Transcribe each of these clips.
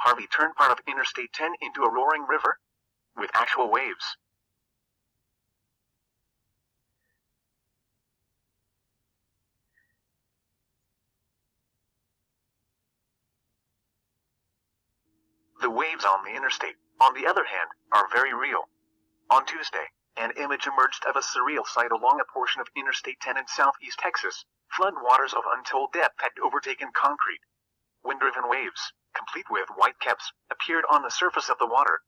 Harvey turned part of Interstate 10 into a roaring river with actual waves. The waves on the interstate, on the other hand, are very real. On Tuesday, an image emerged of a surreal sight along a portion of Interstate 10 in southeast Texas. Floodwaters of untold depth had overtaken concrete. Wind-driven waves, complete with white caps, appeared on the surface of the water.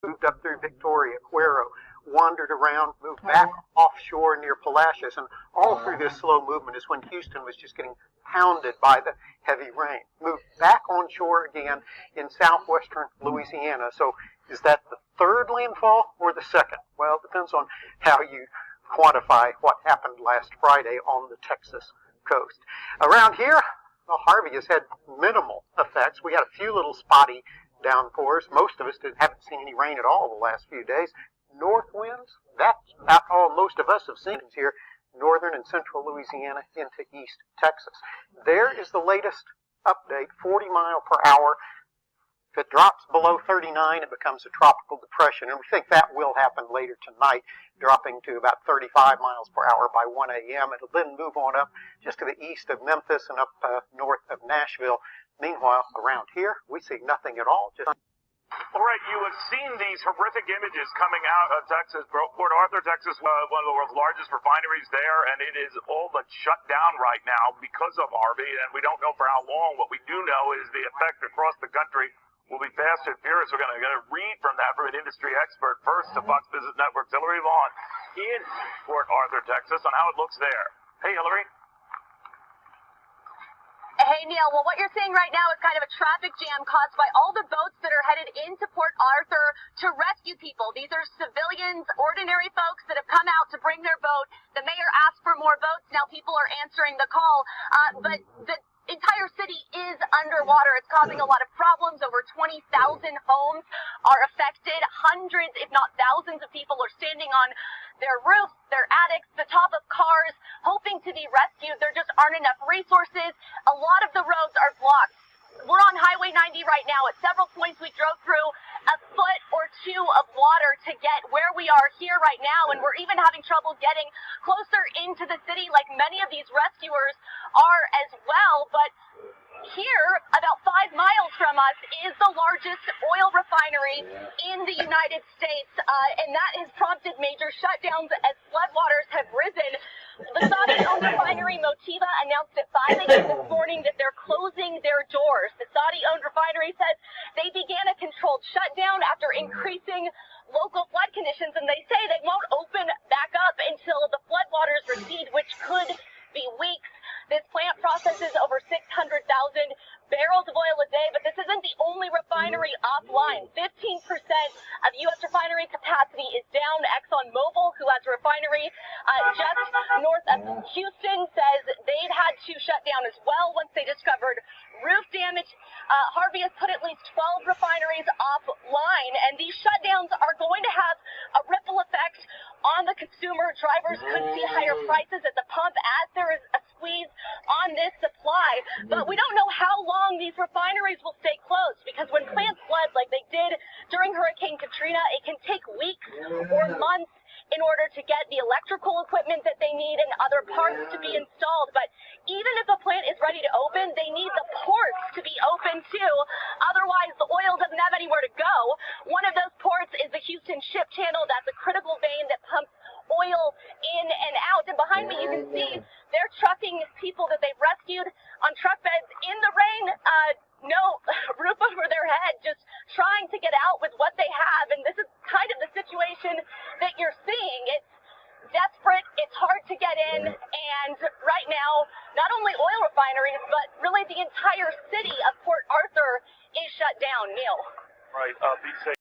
Moved up through Victoria, Cuero, wandered around, moved back offshore near Palacios, and all through this slow movement is when Houston was just getting pounded by the heavy rain. Moved back onshore again in southwestern Louisiana. So is that the third landfall or the second? Well, it depends on how you quantify what happened last Friday on the Texas coast. Around here, well, Harvey has had minimal effects. We had a few little spotty downpours. Most of us haven't seen any rain at all the last few days. North winds, that's about all most of us have seen here, northern and central Louisiana into east Texas. There is the latest update, 40 mile per hour. If it drops below 39, it becomes a tropical depression, and we think that will happen later tonight, dropping to about 35 miles per hour by 1 a.m. It'll then move on up just to the east of Memphis and up north of Nashville. Meanwhile, around here, we see nothing at all. All right, you have seen these horrific images coming out of Texas. Port Arthur, Texas, one of the world's largest refineries there, and it is all but shut down right now because of Harvey, and we don't know for how long. What we do know is the effect across the country will be fast and furious. We're going to read from that from an industry expert. First, to Fox Business Network's Hillary Vaughn in Port Arthur, Texas, on how it looks there. Hey, Hillary. Hey, Neil. Well, what you're seeing right now is kind of a traffic jam caused by all the boats that are headed into Port Arthur to rescue people. These are civilians, ordinary folks that have come out to bring their boat. The mayor asked for more boats. Now people are answering the call. But the entire city is underwater. It's causing a lot of problems. Over 20,000 homes are affected. Hundreds, if not thousands of people are standing on their roofs, their attics, the top of cars, hoping to be rescued. There just aren't enough resources. A lot of the roads are blocked. We're on Highway 90 right now. At several points we drove through a foot or two of water to get where we are here right now, and we're even having trouble getting closer into the city like many of these rescuers are as well. But here, about 5 miles from us, is the largest oil refinery in the United States, and that has prompted major shutdowns as floodwaters have risen. The Saudi-owned refinery Motiva announced at 5 a.m. this morning that they're closing their doors. The Saudi-owned refinery says they began a controlled shutdown after increasing local flood conditions, and they say they won't open back up until the floodwaters recede, which could be weeks. This plant processes over 600,000 barrels of oil a day, but this isn't the only refinery offline. 15% of U.S. refinery capacity is down. ExxonMobil, who has a refinery just north of Houston, says they've had to shut down as well once they discovered roof damage. Harvey has put at least 12 refineries offline, and these shutdowns are going to have a ripple effect on the consumer. Drivers could see higher prices at the pump as there is a squeeze on this supply. But we don't know how long these refineries will stay closed, because when plants flood like they did during Hurricane Katrina, it can take weeks or months in order to get the electrical equipment that they need and other parts to be installed. But even if a plant is ready to open, they need the ports to be open too. Otherwise, the oil doesn't have anywhere to go. One of those ports is the Houston Ship Channel. That's a critical vein that pumps oil in and out. And behind me, you can see they're trucking people that they've rescued on truck beds in the rain. No roof over their head, just trying to get out with what they have. And this is